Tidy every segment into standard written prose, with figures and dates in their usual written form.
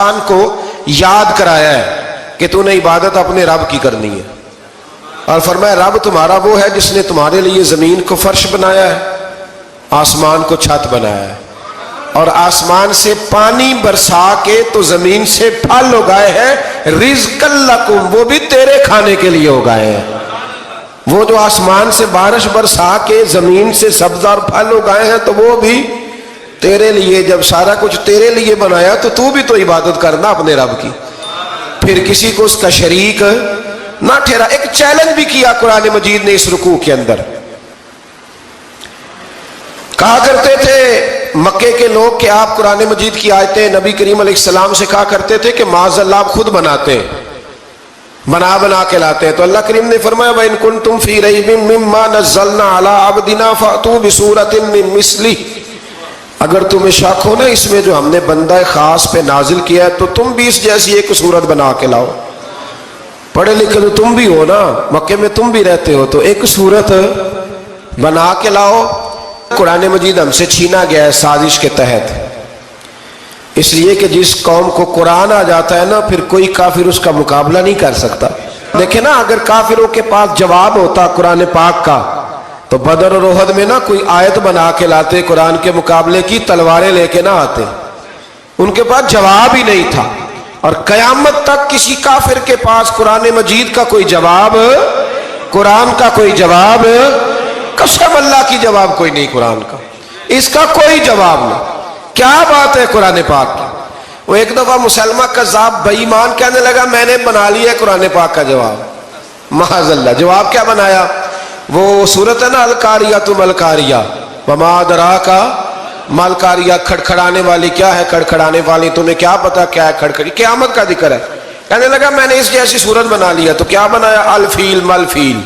انسان کو یاد کرایا ہے کہ تو نے عبادت اپنے رب کی کرنی ہے، اور فرمایا رب تمہارا وہ ہے جس نے تمہارے لیے زمین کو فرش بنایا ہے، آسمان کو چھت بنایا ہے، اور آسمان سے پانی برسا کے تو زمین سے پھل اگائے ہیں، رزق لکم، وہ بھی تیرے کھانے کے لیے اگائے ہیں۔ وہ جو آسمان سے بارش برسا کے زمین سے سبز اور پھل اگائے ہیں تو وہ بھی تیرے لیے۔ جب سارا کچھ تیرے لیے بنایا تو بھی تو عبادت کرنا اپنے رب کی، پھر کسی کو اس کا شریک نہ ٹھہرا۔ ایک چیلنج بھی کیا قرآن مجید نے اس رکوع کے اندر، کہا کرتے تھے مکے کے لوگ کہ آپ قرآن مجید کی آیتیں نبی کریم علیہ السلام سے کہا کرتے تھے کہ معاذ اللہ آپ خود بناتے ہیں، بنا کے لاتے ہیں۔ تو اللہ کریم نے فرمایا وَإِن كُنتُمْ فِي رَيْبٍ مِّمَّا نَزَّلْنَا عَلَىٰ عَبْدِنَا فَأْتُوا بِسُورَةٍ مِّن مِّثْلِهِ، اگر تمہیں شک ہو نا اس میں جو ہم نے بندہ خاص پہ نازل کیا ہے تو تم بھی اس جیسی ایک صورت بنا کے لاؤ۔ پڑھے لکھے تو تم بھی ہو نا، مکے میں تم بھی رہتے ہو، تو ایک صورت بنا کے لاؤ۔ قرآن مجید ہم سے چھینا گیا ہے سازش کے تحت، اس لیے کہ جس قوم کو قرآن آ جاتا ہے نا پھر کوئی کافر اس کا مقابلہ نہیں کر سکتا۔ دیکھیں نا اگر کافروں کے پاس جواب ہوتا قرآن پاک کا تو بدر اور احد میں نا کوئی آیت بنا کے لاتے قرآن کے مقابلے کی، تلواریں لے کے نہ آتے، ان کے پاس جواب ہی نہیں تھا۔ اور قیامت تک کسی کافر کے پاس قرآن مجید کا کوئی جواب، قرآن کا کوئی جواب، قسم اللہ کی جواب کوئی نہیں، قرآن کا اس کا کوئی جواب نہیں۔ کیا بات ہے قرآن پاک کی۔ وہ ایک دفعہ مسلمہ کذاب بے ایمان کہنے لگا میں نے بنا لیا قرآن پاک کا جواب، معاذ اللہ۔ جواب کیا بنایا؟ وہ صورت ہے نا القاریۃ ملقاریہ وما ادراک ملقاریہ، کھڑکھڑانے والی کیا ہے، کھڑکھڑانے والی تمہیں کیا پتا کیا ہے کھڑکھڑی، قیامت کا ذکر ہے۔ کہنے لگا میں نے اس جیسی صورت بنا لیا، تو کیا بنایا؟ الفیل ملفیل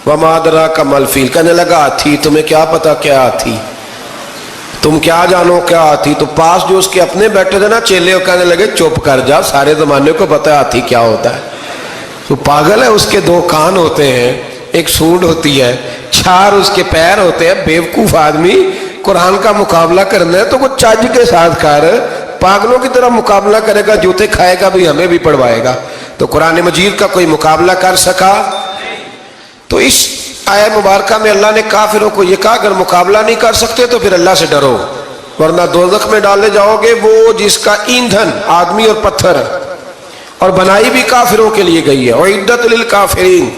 وما ادراک ملفیل۔ کہنے لگا ہاتھی، تمہیں کیا پتا کیا ہاتھی، تم کیا جانو کیا ہاتھی۔ تو پاس جو اس کے اپنے بیٹھے تھے نا چیلے، وہ کہنے لگے چپ کر جا، سارے زمانے کو پتا ہے ہاتھی کیا ہوتا ہے۔ تو پاگل ہے، اس کے دو کان ہوتے ہیں، ایک سونڈ ہوتی ہے، چار اس کے پیر ہوتے ہیں۔ بیوقوف آدمی قرآن کا مقابلہ کرنا ہے تو کچھ چج کے ساتھ کر، پاگلوں کی طرح مقابلہ کرے گا، جوتے کھائے گا بھی ہمیں بھی پڑھوائے گا۔ تو قرآن مجید کا کوئی مقابلہ کر سکا؟ تو اس آیت مبارکہ میں اللہ نے کافروں کو یہ کہا اگر مقابلہ نہیں کر سکتے تو پھر اللہ سے ڈرو، ورنہ دوزخ میں ڈالے جاؤ گے، وہ جس کا ایندھن آدمی اور پتھر ہے، اور بنائی بھی کافروں کے لیے گئی ہے۔ اعدت للکافرین،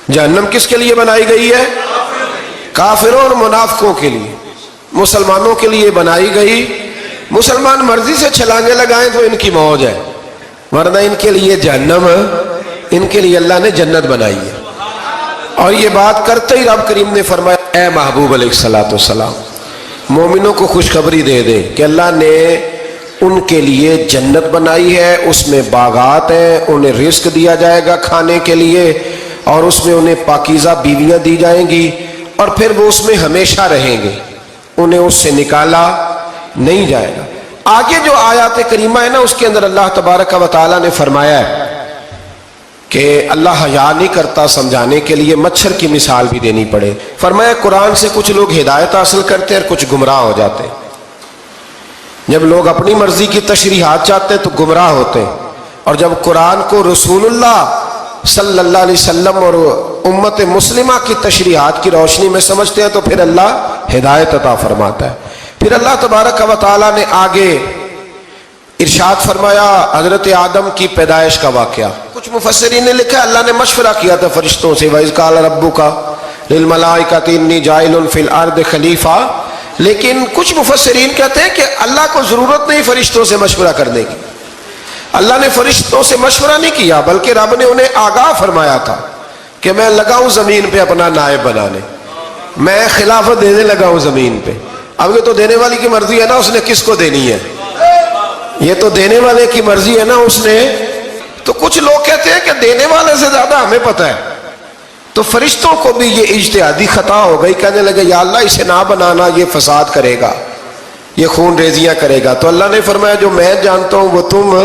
جہنم کس کے لیے بنائی گئی ہے؟ کافروں اور منافقوں کے لیے۔ مسلمانوں کے لیے بنائی گئی، مسلمان مرضی سے چھلانگے لگائیں تو ان کی موج ہے، ورنہ ان کے لیے جہنم، ان کے لیے اللہ نے جنت بنائی ہے۔ اور یہ بات کرتے ہی رب کریم نے فرمایا اے محبوب علیہ السلام مومنوں کو خوشخبری دے دے کہ اللہ نے ان کے لیے جنت بنائی ہے، اس میں باغات ہیں، انہیں رزق دیا جائے گا کھانے کے لیے، اور اس میں انہیں پاکیزہ بیویاں دی جائیں گی، اور پھر وہ اس میں ہمیشہ رہیں گے، انہیں اس سے نکالا نہیں جائے گا۔ آگے جو آیات کریمہ ہے نا اس کے اندر اللہ تبارک و تعالیٰ نے فرمایا ہے کہ اللہ حیا نہیں کرتا سمجھانے کے لیے مچھر کی مثال بھی دینی پڑے۔ فرمایا قرآن سے کچھ لوگ ہدایت حاصل کرتے ہیں اور کچھ گمراہ ہو جاتے ہیں۔ جب لوگ اپنی مرضی کی تشریحات چاہتے ہیں تو گمراہ ہوتے ہیں، اور جب قرآن کو رسول اللہ صلی اللہ علیہ وسلم اور امت مسلمہ کی تشریحات کی روشنی میں سمجھتے ہیں تو پھر اللہ ہدایت عطا فرماتا ہے۔ پھر اللہ تبارک و تعالیٰ نے آگے ارشاد فرمایا حضرت آدم کی پیدائش کا واقعہ۔ کچھ مفسرین نے لکھا اللہ نے مشورہ کیا تھا فرشتوں سے وَإِذْ قَالَ رَبُّكَ لِلْمَلَائِكَةِ إِنِّي جَاعِلٌ فِي الْأَرْضِ خَلِيفَةً، لیکن کچھ مفسرین کہتے ہیں کہ اللہ کو ضرورت نہیں فرشتوں سے مشورہ کرنے کی، اللہ نے فرشتوں سے مشورہ نہیں کیا بلکہ رب نے انہیں آگاہ فرمایا تھا کہ میں لگا ہوں زمین پہ اپنا نائب بنانے، میں خلافت دینے لگا ہوں زمین پہ۔ اب یہ تو دینے والی کی مرضی ہے نا، اس نے کس کو دینی ہے، یہ تو دینے والے کی مرضی ہے نا اس نے۔ تو کچھ لوگ کہتے ہیں کہ دینے والے سے زیادہ ہمیں پتہ ہے، تو فرشتوں کو بھی یہ اجتہادی خطا ہو گئی، کہنے لگے یا اللہ اسے نہ بنانا، یہ فساد کرے گا، یہ خون ریزیاں کرے گا۔ تو اللہ نے فرمایا جو میں جانتا ہوں وہ تم،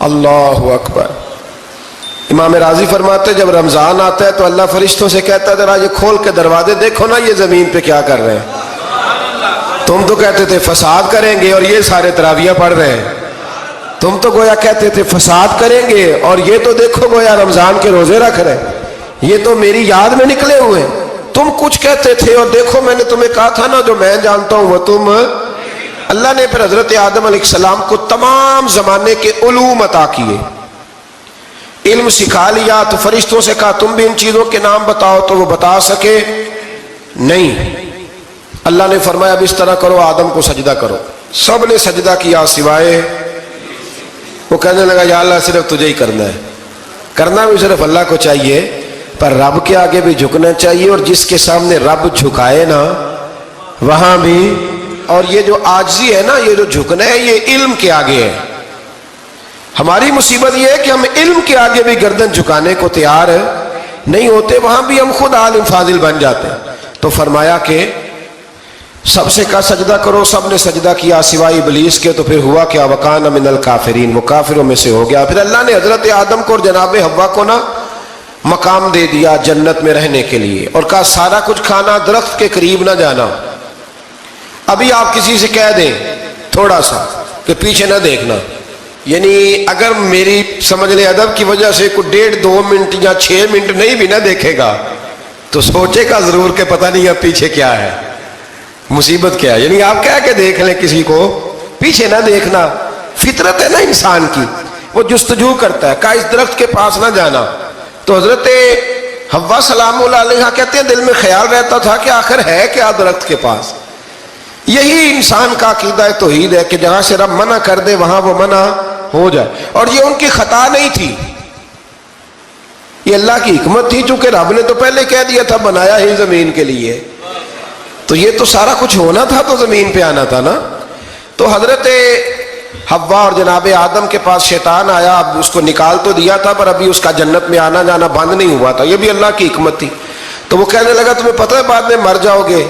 اللہ اکبر۔ امام راضی فرماتے ہیں جب رمضان آتا ہے تو اللہ فرشتوں سے کہتا ہے ذرا یہ کھول کے دروازے دیکھو نا یہ زمین پہ کیا کر رہے ہیں، تم تو کہتے تھے فساد کریں گے اور یہ سارے تراویح پڑھ رہے ہیں۔ تم تو گویا کہتے تھے فساد کریں گے، اور یہ تو دیکھو گویا رمضان کے روزے رکھ رہے، یہ تو میری یاد میں نکلے ہوئے۔ تم کچھ کہتے تھے اور دیکھو میں نے تمہیں کہا تھا نا جو میں جانتا ہوں وہ تم۔ اللہ نے پھر حضرت آدم علیہ السلام کو تمام زمانے کے علوم عطا کیے، علم سکھا لیا۔ تو فرشتوں سے کہا تم بھی ان چیزوں کے نام بتاؤ، تو وہ بتا سکے نہیں۔ اللہ نے فرمایا اب اس طرح کرو، آدم کو سجدہ کرو۔ سب نے سجدہ کیا سوائے، وہ کہنے لگا یا اللہ صرف تجھے ہی کرنا ہے، کرنا بھی صرف اللہ کو چاہیے، پر رب کے آگے بھی جھکنا چاہیے، اور جس کے سامنے رب جھکائے نا وہاں بھی۔ اور یہ جو عاجزی ہے نا، یہ جو جھکنا ہے، یہ علم کے آگے ہے۔ ہماری مصیبت یہ ہے کہ ہم علم کے آگے بھی گردن جھکانے کو تیار نہیں ہوتے، وہاں بھی ہم خود عالم فاضل بن جاتے ہیں۔ تو فرمایا کہ سب سے کہا سجدہ کرو، سب نے سجدہ کیا سوائے ابلیس کے۔ تو پھر ہوا کیا، وکان من الکافرین، وہ کافروں میں سے ہو گیا۔ پھر اللہ نے حضرت آدم کو اور جناب حوا کو نا مقام دے دیا جنت میں رہنے کے لیے، اور کہا سارا کچھ کھانا، درخت کے قریب نہ جانا۔ ابھی آپ کسی سے کہہ دیں تھوڑا سا کہ پیچھے نہ دیکھنا، یعنی اگر میری سمجھ لیں ادب کی وجہ سے کوئی 1.5-2 منٹ یا 6 منٹ نہیں بھی نہ دیکھے گا تو سوچے گا ضرور کہ پتہ نہیں اب پیچھے کیا ہے، مصیبت کیا ہے۔ یعنی آپ کہہ کے دیکھ لیں کسی کو، پیچھے نہ دیکھنا فطرت ہے نا انسان کی، وہ جستجو کرتا ہے، کہا اس درخت کے پاس نہ جانا۔ تو حضرت حوا سلام اللہ علیہ کہتے ہیں دل میں خیال رہتا تھا کہ آخر ہے کیا درخت کے پاس۔ یہی انسان کا عقیدہ توحید ہے کہ جہاں سے رب منع کر دے وہاں وہ منع ہو جائے، اور یہ ان کی خطا نہیں تھی، یہ اللہ کی حکمت تھی، چونکہ رب نے تو پہلے کہہ دیا تھا بنایا ہی زمین کے لیے، تو یہ تو سارا کچھ ہونا تھا تو زمین پہ آنا تھا نا۔ تو حضرت حوا اور جناب آدم کے پاس شیطان آیا، اب اس کو نکال تو دیا تھا پر ابھی اس کا جنت میں آنا جانا بند نہیں ہوا تھا، یہ بھی اللہ کی حکمت تھی۔ تو وہ کہنے لگا تمہیں پتہ ہے بعد میں مر جاؤ گے؟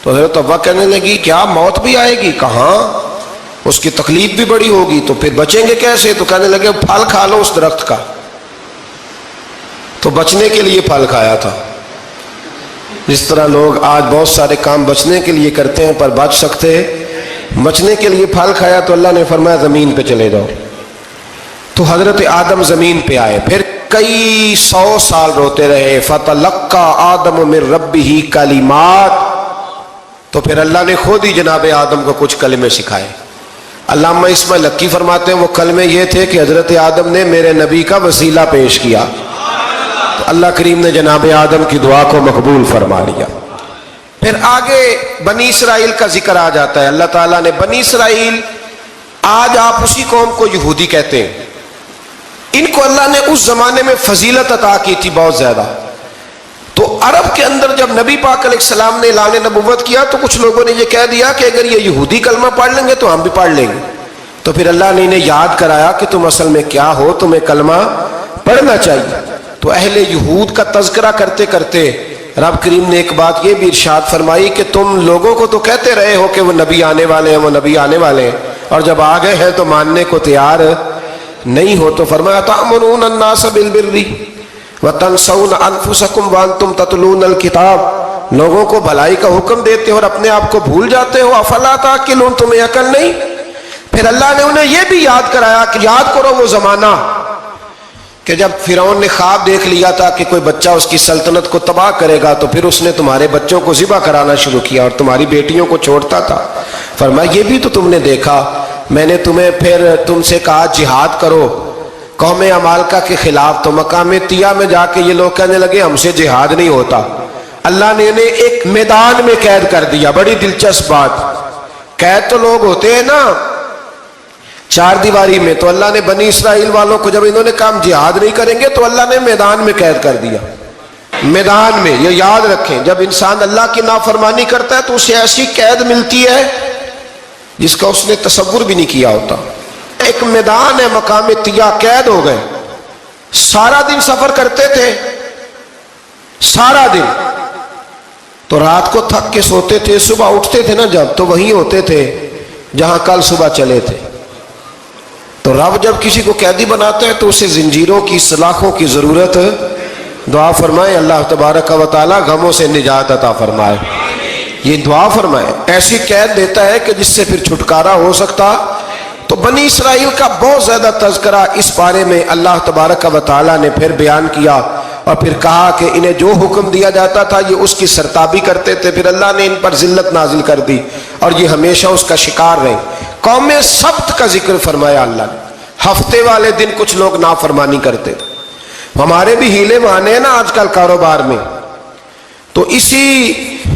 تو حضرت حوا کہنے لگی کیا موت بھی آئے گی؟ کہاں، اس کی تکلیف بھی بڑی ہوگی، تو پھر بچیں گے کیسے؟ تو کہنے لگے پھل کھا لو اس درخت کا۔ تو بچنے کے لیے پھل کھایا تھا، جس طرح لوگ آج بہت سارے کام بچنے کے لیے کرتے ہیں پر بچ سکتے، بچنے کے لیے پھل کھایا تو اللہ نے فرمایا زمین پہ چلے جاؤ۔ تو حضرت آدم زمین پہ آئے، پھر کئی 100 سال روتے رہے۔ فَتَلَقَّى آدَمُ مِن رَبِّهِ کَلِمَاتٍ، تو پھر اللہ نے خود ہی جناب آدم کو کچھ کلمے سکھائے۔ علامہ اسماعیل لکی فرماتے ہیں وہ کلمے یہ تھے کہ حضرت آدم نے میرے نبی کا وسیلہ پیش کیا، تو اللہ کریم نے جناب آدم کی دعا کو مقبول فرما لیا۔ پھر آگے بنی اسرائیل کا ذکر آ جاتا ہے۔ اللہ تعالیٰ نے بنی اسرائیل، آج آپ اسی قوم کو یہودی کہتے ہیں، ان کو اللہ نے اس زمانے میں فضیلت عطا کی تھی بہت زیادہ۔ تو عرب کے اندر جب نبی پاک علیہ السلام نے اعلان نبوت کیا تو کچھ لوگوں نے یہ کہہ دیا کہ اگر یہ یہودی کلمہ پڑھ لیں گے تو ہم بھی پڑھ لیں گے۔ تو پھر اللہ نے انہیں یاد کرایا کہ تم اصل میں کیا ہو، تمہیں کلمہ پڑھنا چاہیے۔ تو اہل یہود کا تذکرہ کرتے کرتے رب کریم نے ایک بات یہ بھی ارشاد فرمائی کہ تم لوگوں کو تو کہتے رہے ہو کہ وہ نبی آنے والے ہیں، وہ نبی آنے والے ہیں، اور جب آ گئے ہیں تو ماننے کو تیار نہیں ہو۔ تو فرمایا تأمرون الناس بالبر وتنسون انفسکم وانتم تتلون الکتاب، لوگوں کو بھلائی کا حکم دیتے ہو اور اپنے آپ کو بھول جاتے ہو، افلا تعقلون، تمہیں عقل نہیں؟ پھر اللہ نے انہیں یہ بھی یاد کرایا کہ یاد کرو وہ زمانہ کہ جب فرعون نے خواب دیکھ لیا تھا کہ کوئی بچہ اس کی سلطنت کو تباہ کرے گا، تو پھر اس نے تمہارے بچوں کو ذبح کرانا شروع کیا اور تمہاری بیٹیوں کو چھوڑتا تھا۔ فرمایا یہ بھی تو تم نے دیکھا، میں نے تمہیں پھر تم سے کہا جہاد کرو قوم عمالقہ کے خلاف، تو مقام طیہ میں جا کے یہ لوگ کہنے لگے ہم سے جہاد نہیں ہوتا۔ اللہ نے انہیں ایک میدان میں قید کر دیا۔ بڑی دلچسپ بات، قید تو لوگ ہوتے ہیں نا چار دیواری میں، تو اللہ نے بنی اسرائیل والوں کو جب انہوں نے کہا ہم جہاد نہیں کریں گے تو اللہ نے میدان میں قید کر دیا۔ میدان میں، یہ یاد رکھیں، جب انسان اللہ کی نافرمانی کرتا ہے تو اسے ایسی قید ملتی ہے جس کا اس نے تصور بھی نہیں کیا ہوتا۔ ایک میدان ہے مقام طیہ، قید ہو گئے، سارا دن سفر کرتے تھے، سارا دن، تو رات کو تھک کے سوتے تھے، صبح اٹھتے تھے نا جب تو وہیں ہوتے تھے جہاں کل صبح چلے تھے۔ تو رب جب کسی کو قیدی بناتا ہے تو اسے زنجیروں کی، سلاخوں کی ضرورت، دعا فرمائے اللہ تبارک و تعالی غموں سے نجات عطا فرمائے، یہ دعا فرمائے۔ ایسی قید دیتا ہے کہ جس سے پھر چھٹکارا ہو سکتا۔ تو تو بنی اسرائیل کا بہت زیادہ تذکرہ اس بارے میں اللہ تبارک و تعالیٰ نے پھر بیان کیا، اور پھر کہا کہ انہیں جو حکم دیا جاتا تھا یہ اس کی سرتابی کرتے تھے، پھر اللہ نے ان پر ذلت نازل کر دی اور یہ ہمیشہ اس کا شکار رہے۔ قوم سبت کا ذکر فرمایا اللہ نے، ہفتے والے دن کچھ لوگ نافرمانی کرتے تھے۔ ہمارے بھی ہیلے بہانے ہیں نا آج کل کاروبار میں، تو اسی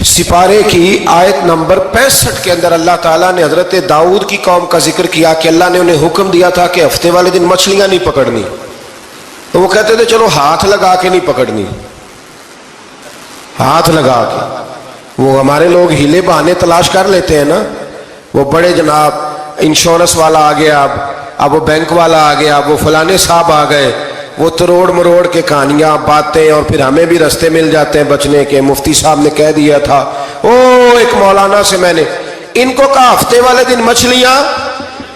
سپارے کی آیت نمبر 65 کے اندر اللہ تعالیٰ نے حضرت داؤد کی قوم کا ذکر کیا کہ اللہ نے انہیں حکم دیا تھا کہ ہفتے والے دن مچھلیاں نہیں پکڑنی، تو وہ کہتے تھے چلو ہاتھ لگا کے نہیں پکڑنی، ہاتھ لگا کے۔ وہ ہمارے لوگ ہیلے بہانے تلاش کر لیتے ہیں نا، وہ بڑے جناب انشورنس والا آ گیا، اب وہ بینک والا آ گیا، اب وہ فلانے صاحب آ گئے، وہ تروڑ مروڑ کے کہانیاں باتیں، اور پھر ہمیں بھی رستے مل جاتے ہیں بچنے کے۔ مفتی صاحب نے کہہ دیا تھا، ایک مولانا سے میں نے ان کو کہا ہفتے والے دن مچھلیاں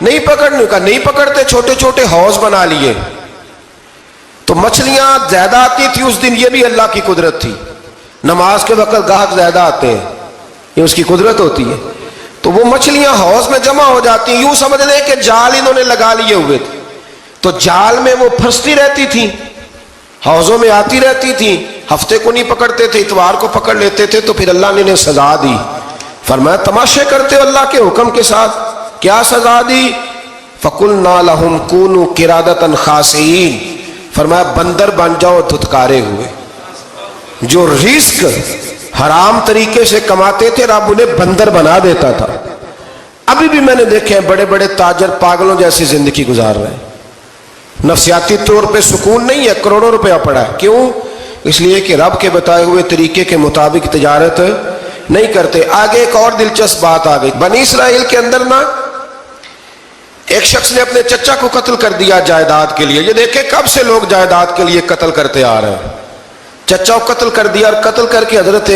نہیں پکڑنے کا، نہیں پکڑتے، چھوٹے چھوٹے حوض بنا لیے، تو مچھلیاں زیادہ آتی تھی اس دن، یہ بھی اللہ کی قدرت تھی۔ نماز کے وقت گاہک زیادہ آتے ہیں، یہ اس کی قدرت ہوتی ہے، تو وہ مچھلیاں حوض میں جمع ہو جاتی ہیں۔ یوں سمجھ لیں کہ جال انہوں نے لگا لیے ہوئے تھے، تو جال میں وہ پھنستی رہتی تھی، حوضوں میں آتی رہتی تھی، ہفتے کو نہیں پکڑتے تھے، اتوار کو پکڑ لیتے تھے، تو پھر اللہ نے انہیں سزا دی۔ فرمایا تماشے کرتے ہو اللہ کے حکم کے ساتھ، کیا سزا دی؟ فَقُلْنَا لَهُمْ كُونُوا قِرَادَةً خَاسِئِينَ، فرمایا بندر بن جاؤ دھتکارے ہوئے۔ جو رزق حرام طریقے سے کماتے تھے رب انہیں بندر بنا دیتا تھا۔ ابھی بھی میں نے دیکھے ہیں بڑے بڑے تاجر پاگلوں جیسی زندگی گزار رہے ہیں، نفسیاتی طور پہ سکون نہیں ہے، کروڑوں روپیہ پڑا ہے، کیوں؟ اس لیے کہ رب کے بتائے ہوئے طریقے کے مطابق تجارت نہیں کرتے۔ آگے ایک اور دلچسپ بات آ گئی، بنی اسرائیل کے اندر نا ایک شخص نے اپنے چچا کو قتل کر دیا جائیداد کے لیے۔ یہ دیکھیں کب سے لوگ جائیداد کے لیے قتل کرتے آ رہے ہیں۔ چچا کو قتل کر دیا، اور قتل کر کے حضرت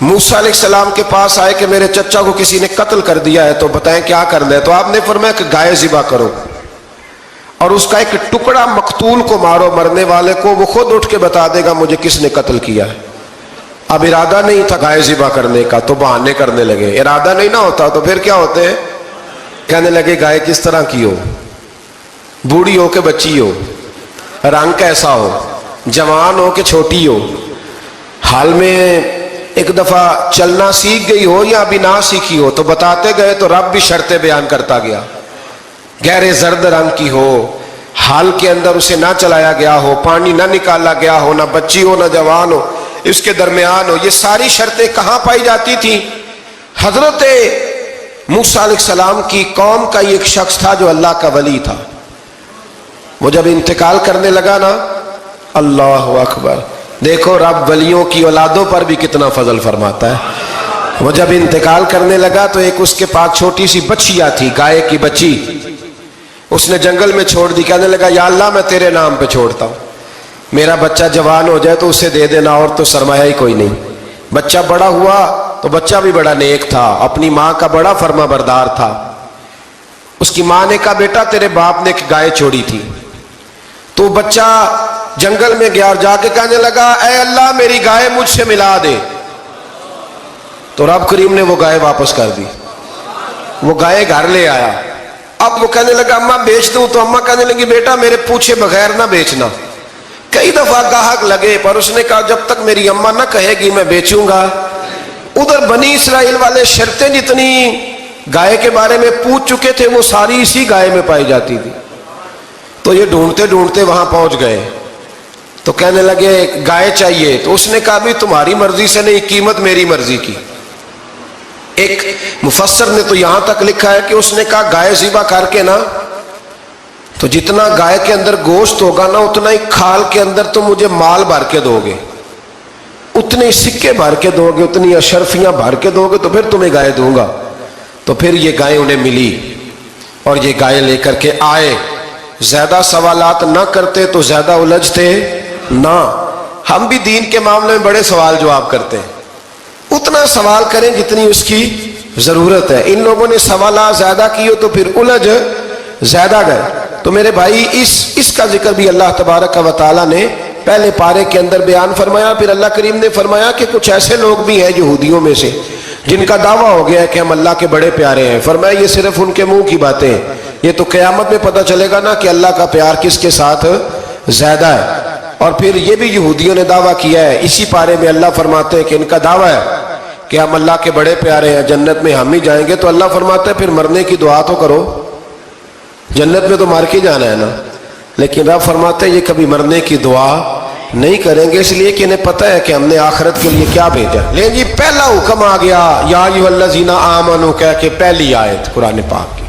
موسیٰ علیہ السلام کے پاس آئے کہ میرے چچا کو کسی نے قتل کر دیا ہے، تو بتائیں کیا کرنا ہے؟ تو آپ نے فرمایا کہ گائے ذبح کرو، اور اس کا ایک ٹکڑا مقتول کو مارو، مرنے والے کو، وہ خود اٹھ کے بتا دے گا مجھے کس نے قتل کیا ہے۔ اب ارادہ نہیں تھا گائے ذبح کرنے کا، تو بہانے کرنے لگے۔ ارادہ نہیں نہ ہوتا تو پھر کیا ہوتے ہیں؟ کہنے لگے گائے کس طرح کی ہو، بوڑھی ہو کہ بچی ہو، رنگ کیسا ہو، جوان ہو کہ چھوٹی ہو، حال میں ایک دفعہ چلنا سیکھ گئی ہو یا ابھی نہ سیکھی ہو، تو بتاتے گئے تو رب بھی شرطیں بیان کرتا گیا۔ گہرے زرد رنگ کی ہو، حال کے اندر اسے نہ چلایا گیا ہو، پانی نہ نکالا گیا ہو، نہ بچی ہو نہ جوان ہو، اس کے درمیان ہو۔ یہ ساری شرطیں کہاں پائی جاتی تھی؟ حضرت موسیٰ علیہ السلام کی قوم کا ایک شخص تھا جو اللہ کا ولی تھا، وہ جب انتقال کرنے لگا نا، اللہ اکبر، دیکھو رب ولیوں کی اولادوں پر بھی کتنا فضل فرماتا ہے۔ وہ جب انتقال کرنے لگا تو ایک اس کے پاس چھوٹی سی بچیا تھی، گائے کی بچی، اس نے جنگل میں چھوڑ دی۔ کہنے لگا یا اللہ میں تیرے نام پہ چھوڑتا ہوں، میرا بچہ جوان ہو جائے تو اسے دے دینا، اور تو سرمایہ ہی کوئی نہیں۔ بچہ بڑا ہوا تو بچہ بھی بڑا نیک تھا، اپنی ماں کا بڑا فرما بردار تھا۔ اس کی ماں نے کہا بیٹا تیرے باپ نے ایک گائے چھوڑی تھی، تو بچہ جنگل میں گیا اور جا کے کہنے لگا اے اللہ میری گائے مجھ سے ملا دے، تو رب کریم نے وہ گائے واپس کر دی، وہ گائے گھر لے آیا۔ اب وہ کہنے لگا اماں بیچ دوں، تو اماں کہنے لگی بیٹا میرے پوچھے بغیر نہ بیچنا۔ کئی دفعہ گاہک لگے پر اس نے کہا جب تک میری اماں نہ کہے گی میں بیچوں گا۔ ادھر بنی اسرائیل والے شرطیں جتنی گائے کے بارے میں پوچھ چکے تھے وہ ساری اسی گائے میں پائی جاتی تھی، تو یہ ڈھونڈتے ڈھونڈتے وہاں پہنچ گئے، تو کہنے لگے گائے چاہیے، تو اس نے کہا بھی تمہاری مرضی سے نہیں، قیمت میری مرضی کی۔ ایک مفسر نے تو یہاں تک لکھا ہے کہ اس نے کہا گائے ذبح کر کے نا، تو جتنا گائے کے اندر گوشت ہوگا نا اتنا ہی کھال کے اندر تم مجھے مال بھر کے دو گے، اتنے سکے بھر کے دو گے، اتنی اشرفیاں بھر کے دو گے تو پھر تمہیں گائے دوں گا۔ تو پھر یہ گائے انہیں ملی اور یہ گائے لے کر کے آئے۔ زیادہ سوالات نہ کرتے تو زیادہ الجھتے نہ۔ ہم بھی دین کے معاملے میں بڑے سوال جواب کرتے ہیں، اتنا سوال کریں جتنی اس کی ضرورت ہے۔ ان لوگوں نے سوالات زیادہ کیے تو پھر الجھ زیادہ گئے۔ تو میرے بھائی اس کا ذکر بھی اللہ تبارک و تعالیٰ نے پہلے پارے کے اندر بیان فرمایا۔ پھر اللہ کریم نے فرمایا کہ کچھ ایسے لوگ بھی ہیں یہودیوں میں سے جن کا دعویٰ ہو گیا ہے کہ ہم اللہ کے بڑے پیارے ہیں۔ فرمایا یہ صرف ان کے منہ کی باتیں ہیں، یہ تو قیامت میں پتہ چلے گا نا کہ اللہ کا پیار کس کے ساتھ زیادہ ہے۔ اور پھر یہ بھی یہودیوں نے دعویٰ کیا ہے، اسی پارے میں اللہ فرماتے ہیں کہ ان کا دعویٰ ہے کہ ہم اللہ کے بڑے پیارے ہیں، جنت میں ہم ہی جائیں گے، تو اللہ فرماتا ہے پھر مرنے کی دعا تو کرو، جنت میں تو مار کے جانا ہے نا۔ لیکن رب فرماتے ہیں یہ کبھی مرنے کی دعا نہیں کریں گے، اس لیے کہ انہیں پتہ ہے کہ ہم نے آخرت کے لیے کیا بھیجا۔ لیکن جی پہلا حکم آ گیا یا ایھا الذین آمنوا کہہ کے، پہلی آیت قرآن پاک کی۔